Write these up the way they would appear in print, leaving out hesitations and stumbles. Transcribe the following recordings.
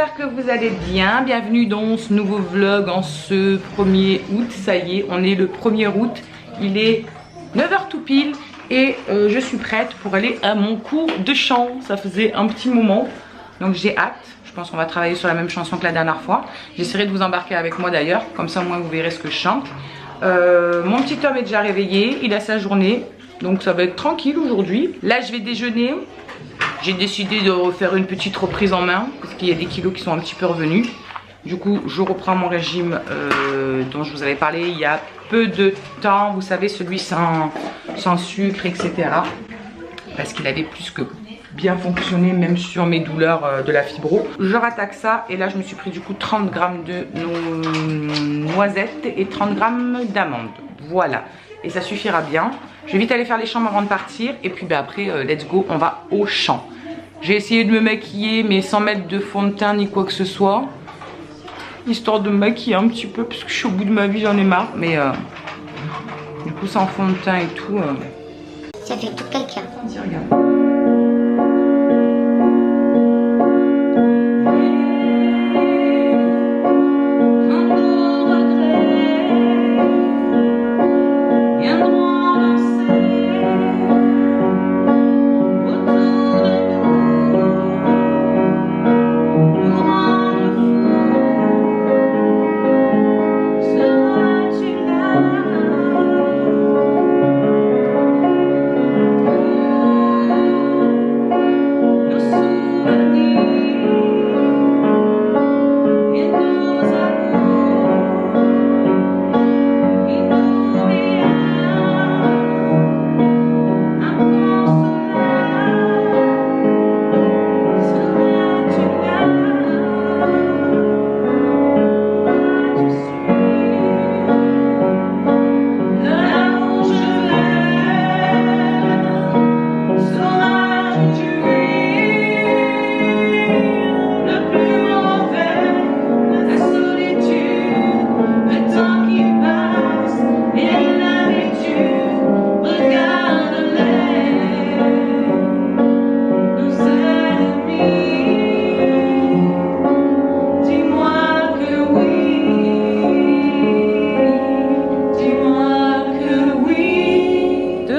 j'espère que vous allez bien. Bienvenue dans ce nouveau vlog en ce 1er août. Ça y est, on est le 1er août. Il est 9h tout pile et je suis prête pour aller à mon cours de chant. Ça faisait un petit moment, donc j'ai hâte. Je pense qu'on va travailler sur la même chanson que la dernière fois. J'essaierai de vous embarquer avec moi d'ailleurs, comme ça au moins vous verrez ce que je chante. Mon petit homme est déjà réveillé, il a sa journée, donc ça va être tranquille aujourd'hui. Là je vais déjeuner. J'ai décidé de refaire une petite reprise en main parce qu'il y a des kilos qui sont un petit peu revenus. Du coup, je reprends mon régime dont je vous avais parlé il y a peu de temps. Vous savez, celui sans sucre, etc. Parce qu'il avait plus que bien fonctionné, même sur mes douleurs de la fibro. Je rattaque ça et là, je me suis pris du coup 30 grammes de noisettes et 30 grammes d'amandes. Voilà. Et ça suffira bien. Je vais vite aller faire les chambres avant de partir. Et puis après, let's go, on va au champ. J'ai essayé de me maquiller, mais sans mettre de fond de teint ni quoi que ce soit. Histoire de me maquiller un petit peu, parce que je suis au bout de ma vie, j'en ai marre. Mais du coup, sans fond de teint et tout. Ça fait tout quelqu'un. Vas-y, regarde.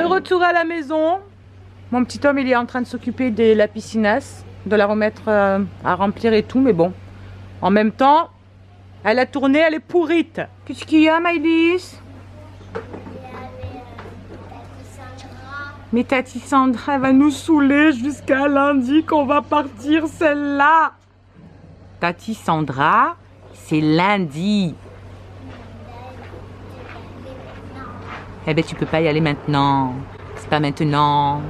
Retour à la maison. Mon petit homme il est en train de s'occuper de la piscinasse, de la remettre à remplir et tout, mais bon, en même temps elle a tourné, elle est pourrite. Qu'est-ce qu'il y a, Maëlys? Mais Tati Sandra, elle va nous saouler jusqu'à lundi qu'on va partir, celle-là. Tati Sandra, c'est lundi. Eh ben tu peux pas y aller maintenant. C'est pas maintenant.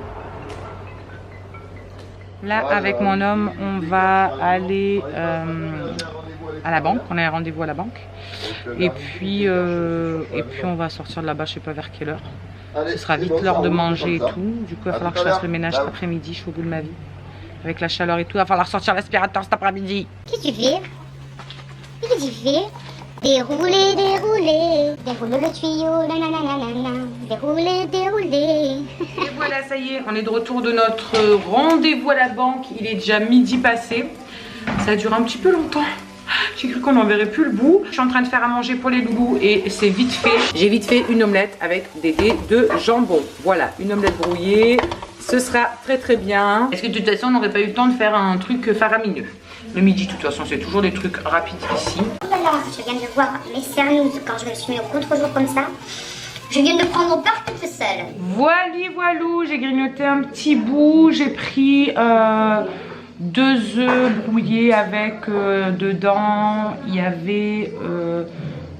Là avec mon homme on va aller à la banque. On a un rendez-vous à la banque. Et puis on va sortir de là-bas, je sais pas vers quelle heure. Ce sera vite l'heure de manger et tout. Du coup il va falloir que je fasse le ménage cet après-midi. Je suis au bout de ma vie. Avec la chaleur et tout, il va falloir sortir l'aspirateur cet après-midi. Qu'est-ce que tu fais? Qu'est-ce que tu fais? Dérouler, dérouler, déroule le tuyau, nanana, dérouler, dérouler. Et voilà, ça y est, on est de retour de notre rendez-vous à la banque. Il est déjà midi passé. Ça dure un petit peu longtemps. J'ai cru qu'on n'en verrait plus le bout. Je suis en train de faire à manger pour les loulous et c'est vite fait. J'ai vite fait une omelette avec des dés de jambon. Voilà, une omelette brouillée. Ce sera très très bien. Est-ce que de toute façon on n'aurait pas eu le temps de faire un truc faramineux? Le midi, de toute façon, c'est toujours des trucs rapides ici. Oh là là, je viens de voir mes cerneaux quand je me suis mis au contre-jour comme ça. Je viens de prendre peur toute seule. Voilou, j'ai grignoté un petit bout. J'ai pris 2 œufs brouillés avec dedans, il y avait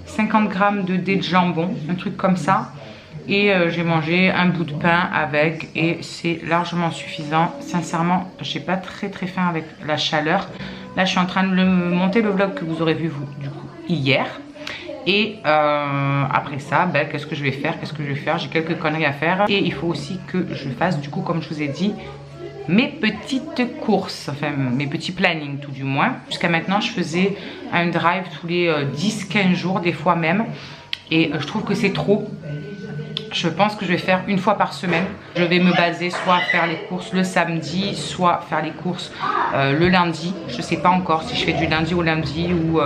50 grammes de dés de jambon, un truc comme ça. Et j'ai mangé un bout de pain avec et c'est largement suffisant. Sincèrement, j'ai pas très faim avec la chaleur. Là, je suis en train de monter le vlog que vous aurez vu vous du coup hier. Et après ça, ben, qu'est-ce que je vais faire? J'ai quelques conneries à faire. Et il faut aussi que je fasse du coup, comme je vous ai dit, mes petites courses, enfin mes petits plannings tout du moins. Jusqu'à maintenant, je faisais un drive tous les 10-15 jours, des fois même. Et je trouve que c'est trop. je pense que je vais faire une fois par semaine. Je vais me baser soit à faire les courses le samedi, soit faire les courses le lundi. Je sais pas encore si je fais du lundi au lundi ou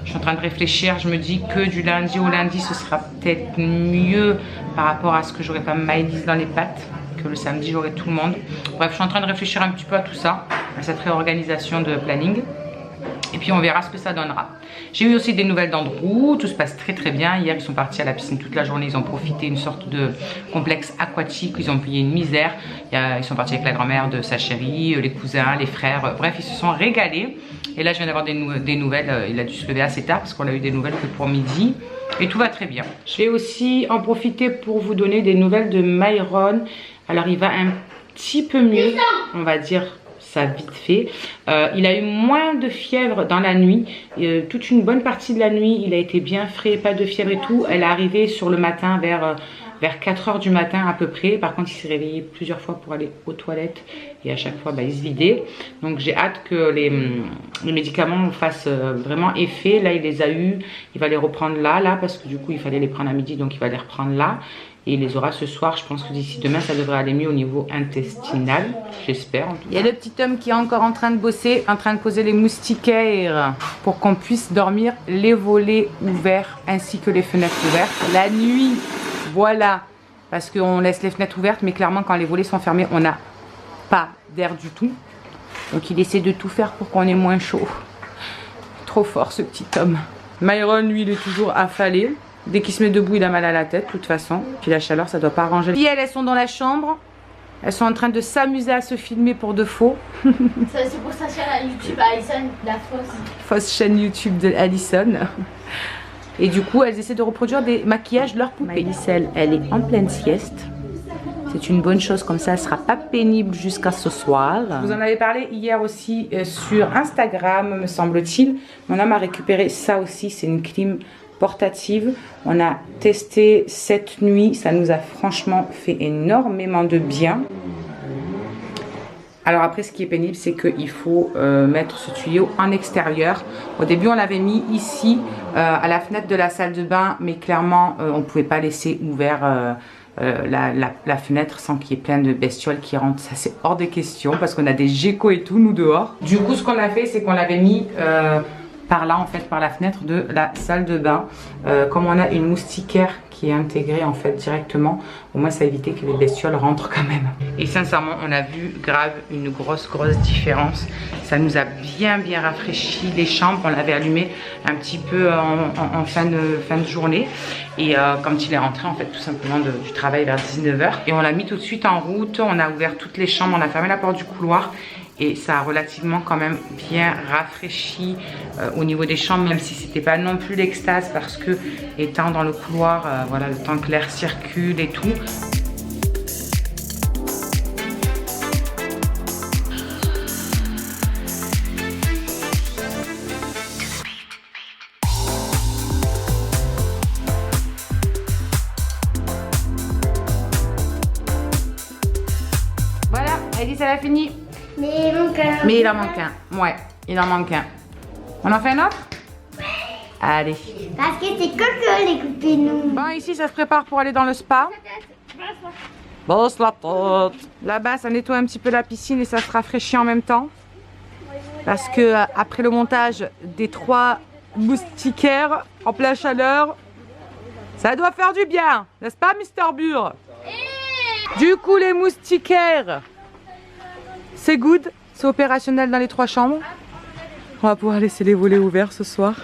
je suis en train de réfléchir. Je me dis que du lundi au lundi ce sera peut-être mieux par rapport à ce que j'aurai pas Maëlys dans les pattes, que le samedi j'aurai tout le monde. Bref, je suis en train de réfléchir un petit peu à tout ça, à cette réorganisation de planning. Et puis on verra ce que ça donnera. J'ai eu aussi des nouvelles d'Andrew, tout se passe très très bien. Hier ils sont partis à la piscine toute la journée, ils ont profité d'une sorte de complexe aquatique, ils ont payé une misère. Ils sont partis avec la grand-mère de sa chérie, les cousins, les frères, bref ils se sont régalés. Et là je viens d'avoir des nouvelles, il a dû se lever assez tard parce qu'on a eu des nouvelles que pour midi. Et tout va très bien. Je vais aussi en profiter pour vous donner des nouvelles de Myron. Alors il va un petit peu mieux, on va dire ça vite fait. Il a eu moins de fièvre dans la nuit. Toute une bonne partie de la nuit, il a été bien frais, pas de fièvre et tout. Elle est arrivée sur le matin vers 4 h du matin à peu près. Par contre, il s'est réveillé plusieurs fois pour aller aux toilettes. Et à chaque fois, il se vidait. Donc j'ai hâte que les médicaments fassent vraiment effet. Là, il les a eus. Il va les reprendre là, parce que du coup, il fallait les prendre à midi. Donc il va les reprendre là. Et il les aura ce soir. Je pense que d'ici demain, ça devrait aller mieux au niveau intestinal. J'espère. Il y a le petit homme qui est encore en train de bosser, en train de poser les moustiquaires pour qu'on puisse dormir les volets ouverts ainsi que les fenêtres ouvertes. La nuit, voilà, parce qu'on laisse les fenêtres ouvertes, mais clairement, quand les volets sont fermés, on n'a pas d'air du tout. Donc, il essaie de tout faire pour qu'on ait moins chaud. Trop fort, ce petit homme. Myron, lui, il est toujours affalé. Dès qu'il se met debout, il a mal à la tête, de toute façon. Puis la chaleur, ça doit pas arranger. Puis elles sont dans la chambre. Elles sont en train de s'amuser à se filmer pour de faux. C'est pour sa chaîne YouTube Alison, la fausse. Fausse chaîne YouTube de Alison. Et du coup, elles essaient de reproduire des maquillages de leurs poupées. Maëlys, elle est en pleine sieste. C'est une bonne chose, comme ça, elle sera pas pénible jusqu'à ce soir. Je vous en avais parlé hier aussi sur Instagram, me semble-t-il. Mon homme a récupéré ça aussi, c'est une clim portative. On a testé cette nuit, ça nous a franchement fait énormément de bien. Alors après, ce qui est pénible, c'est qu'il faut mettre ce tuyau en extérieur. Au début, on l'avait mis ici, à la fenêtre de la salle de bain, mais clairement, on ne pouvait pas laisser ouvert la fenêtre sans qu'il y ait plein de bestioles qui rentrent. Ça, c'est hors des questions, parce qu'on a des geckos et tout, nous, dehors. Du coup, ce qu'on a fait, c'est qu'on l'avait mis par là, en fait, par la fenêtre de la salle de bain. Comme on a une moustiquaire qui est intégrée, en fait, directement, au moins, ça a évité que les bestioles rentrent quand même. Et sincèrement, on a vu grave une grosse différence. Ça nous a bien rafraîchi les chambres. On l'avait allumé un petit peu en fin de journée. Et quand il est rentré, en fait, tout simplement du travail vers 19 h. Et on l'a mis tout de suite en route. On a ouvert toutes les chambres. On a fermé la porte du couloir. Et ça a relativement quand même bien rafraîchi au niveau des chambres, même si c'était pas non plus l'extase, parce que étant dans le couloir, voilà, le temps que l'air circule et tout. Voilà, Maëlys, elle a fini. Mais il en manque un. Ouais, il en manque un. On en fait un autre? Allez. parce que c'est Coco les coupés-nous. Bon, ici, ça se prépare pour aller dans le spa. Bosse la tête. Là-bas, ça nettoie un petit peu la piscine et ça se rafraîchit en même temps. Parce que après le montage des 3 moustiquaires en pleine chaleur, ça doit faire du bien, n'est-ce pas, Mister Bure? Du coup, les moustiquaires, c'est good, c'est opérationnel dans les 3 chambres. On va pouvoir laisser les volets ouverts ce soir.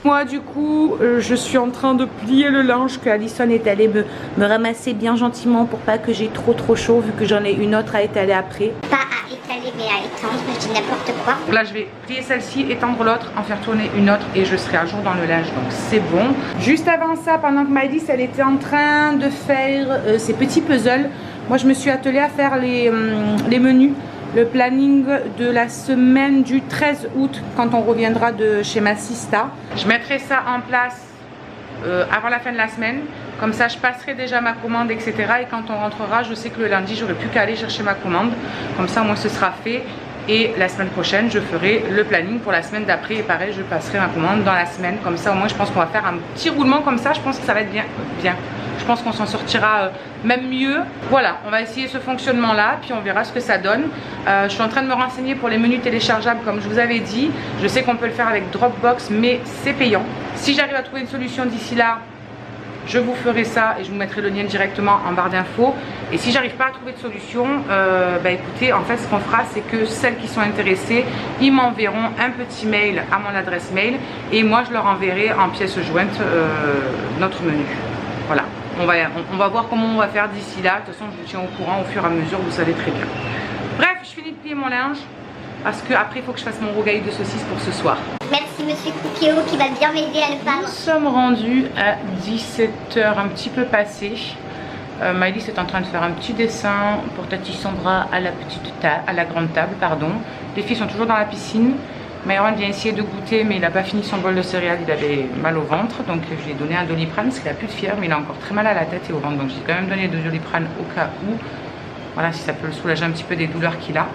Moi du coup, je suis en train de plier le linge que Alison est allée me ramasser bien gentiment pour pas que j'ai trop chaud, vu que j'en ai une autre à étaler après. Pas à étaler mais à étendre, je dis n'importe quoi. Là je vais plier celle-ci, étendre l'autre, en faire tourner une autre et je serai à jour dans le linge, donc c'est bon. Juste avant ça, pendant que Maëlys elle était en train de faire ses petits puzzles, moi je me suis attelée à faire les menus. Le planning de la semaine du 13 août quand on reviendra de chez ma sista. Je mettrai ça en place avant la fin de la semaine. Comme ça je passerai déjà ma commande, etc. Et quand on rentrera, je sais que le lundi j'aurai plus qu'à aller chercher ma commande. Comme ça moi ce sera fait. Et la semaine prochaine je ferai le planning pour la semaine d'après. Et pareil je passerai ma commande dans la semaine. Comme ça au moins je pense qu'on va faire un petit roulement comme ça. Je pense que ça va être bien. Je pense qu'on s'en sortira même mieux. Voilà, on va essayer ce fonctionnement là, puis on verra ce que ça donne. Je suis en train de me renseigner pour les menus téléchargeables comme je vous avais dit. Je sais qu'on peut le faire avec Dropbox, mais c'est payant. Si j'arrive à trouver une solution d'ici là, je vous ferai ça et je vous mettrai le lien directement en barre d'infos. Et si j'arrive pas à trouver de solution, bah écoutez, en fait ce qu'on fera, c'est que celles qui sont intéressées, ils m'enverront un petit mail à mon adresse mail et moi je leur enverrai en pièce jointe notre menu. Voilà, on va voir comment on va faire d'ici là. De toute façon, je vous tiens au courant au fur et à mesure, vous savez très bien. Bref, je finis de plier mon linge parce que après il faut que je fasse mon rogaille de saucisse pour ce soir. Merci monsieur Coupio qui va bien m'aider à ne pas... Nous sommes rendus à 17h, un petit peu passé. Maëlys est en train de faire un petit dessin pour Tati Sandra à la grande table, pardon. Les filles sont toujours dans la piscine. Myron vient essayer de goûter, mais il n'a pas fini son bol de céréales, il avait mal au ventre. Donc je lui ai donné un Doliprane parce qu'il n'a plus de fièvre, mais il a encore très mal à la tête et au ventre. Donc j'ai quand même donné de Doliprane au cas où. Voilà, si ça peut le soulager un petit peu des douleurs qu'il a.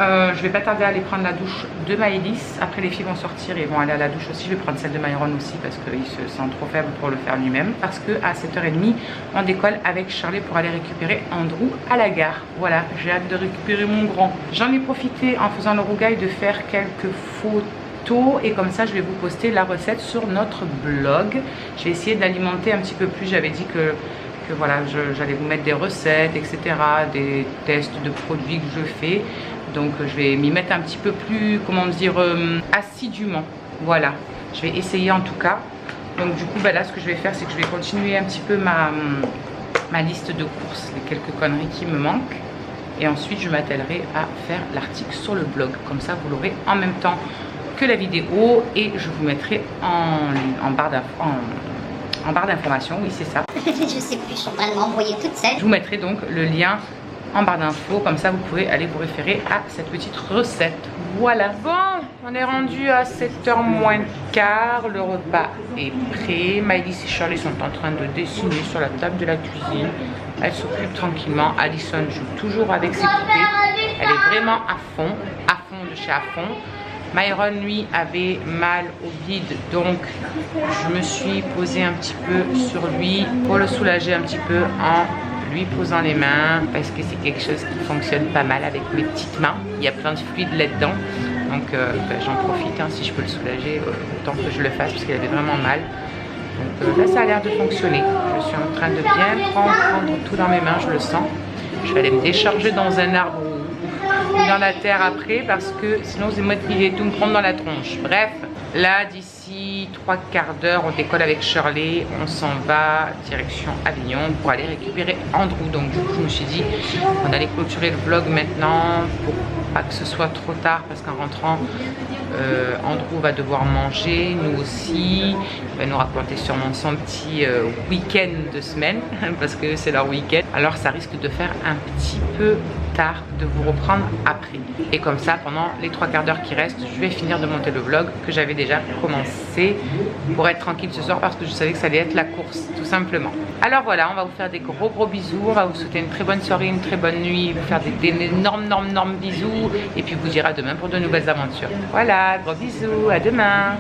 Je vais pas tarder à aller prendre la douche de Maëlys. Après les filles vont sortir et vont aller à la douche aussi. Je vais prendre celle de Myron aussi parce qu'il se sent trop faible pour le faire lui-même. Parce que à 7h30 on décolle avec Charlie pour aller récupérer Andrew à la gare. Voilà, j'ai hâte de récupérer mon grand. J'en ai profité en faisant le rougail de faire quelques photos et comme ça je vais vous poster la recette sur notre blog. Je vais essayer d'alimenter un petit peu plus. J'avais dit que voilà, j'allais vous mettre des recettes, etc., des tests de produits que je fais. Donc je vais m'y mettre un petit peu plus, comment dire, assidûment. Voilà, je vais essayer en tout cas. Donc du coup, bah, là ce que je vais faire, c'est que je vais continuer un petit peu ma liste de courses, les quelques conneries qui me manquent. Et ensuite, je m'attellerai à faire l'article sur le blog. Comme ça, vous l'aurez en même temps que la vidéo. Et je vous mettrai en barre d'information, oui c'est ça. Je sais plus, je suis en train de m'embrouiller toute seule. Je vous mettrai donc le lien en barre d'infos, comme ça vous pouvez aller vous référer à cette petite recette. Voilà. Bon, on est rendu à 7h moins le quart, le repas est prêt. Maëlys et Charlie sont en train de dessiner sur la table de la cuisine. Elle s'occupe tranquillement. Addison joue toujours avec ses poupées. Elle est vraiment à fond de chez à fond. Myron lui avait mal au bide, donc je me suis posée un petit peu sur lui pour le soulager un petit peu en lui posant les mains parce que c'est quelque chose qui fonctionne pas mal avec mes petites mains. Il y a plein de fluide là-dedans, donc j'en profite si je peux le soulager autant que je le fasse parce qu'il avait vraiment mal. Donc là ça a l'air de fonctionner. Je suis en train de bien prendre tout dans mes mains, je le sens. Je vais aller me décharger dans un arbre ou dans la terre après parce que sinon c'est moi qui vais tout me prendre dans la tronche. Bref, là d'ici 3/4 d'heure on décolle avec Shirley, on s'en va direction Avignon pour aller récupérer Andrew. Donc du coup je me suis dit on allait clôturer le vlog maintenant pour pas que ce soit trop tard parce qu'en rentrant Andrew va devoir manger, nous aussi, il va nous raconter sûrement son petit week-end de semaine parce que c'est leur week-end, alors ça risque de faire un petit peu tard de vous reprendre après. Et comme ça pendant les 3/4 d'heure qui restent, je vais finir de monter le vlog que j'avais déjà commencé pour être tranquille ce soir parce que je savais que ça allait être la course tout simplement. Alors voilà, on va vous faire des gros bisous, on va vous souhaiter une très bonne soirée, une très bonne nuit, vous faire des énormes bisous et puis vous dire à demain pour de nouvelles aventures. Voilà, gros bisous, à demain.